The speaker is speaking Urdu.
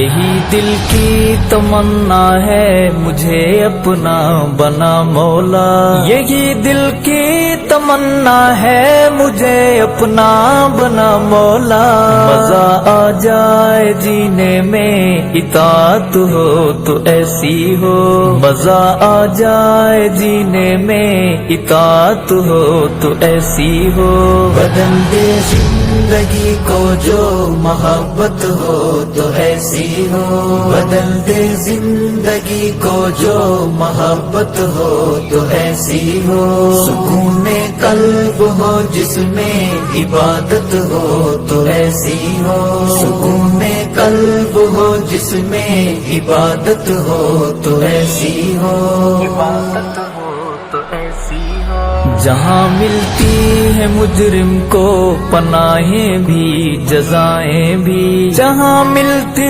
یہی دل کی تمنا ہے مجھے اپنا بنا مولا، یہی دل کی تمنا ہے مجھے اپنا بنا مولا، مزہ آ جائے جینے میں اطاعت ہو تو ایسی ہو، مزہ آ جائے جینے میں اطاعت ہو تو ایسی ہو، بدل دے زندگی کو جو محبت ہو تو ایسی ہو، بدل دے زندگی کو جو محبت ہو تو ایسی ہو، سکون قلب ہو جس میں عبادت ہو تو ایسی ہو، سکون قلب ہو جس میں عبادت ہو تو ایسی ہو، عبادت ہو تو ایسی ہو، جہاں ملتی ہے مجرم کو پناہیں بھی جزائیں بھی، جہاں ملتی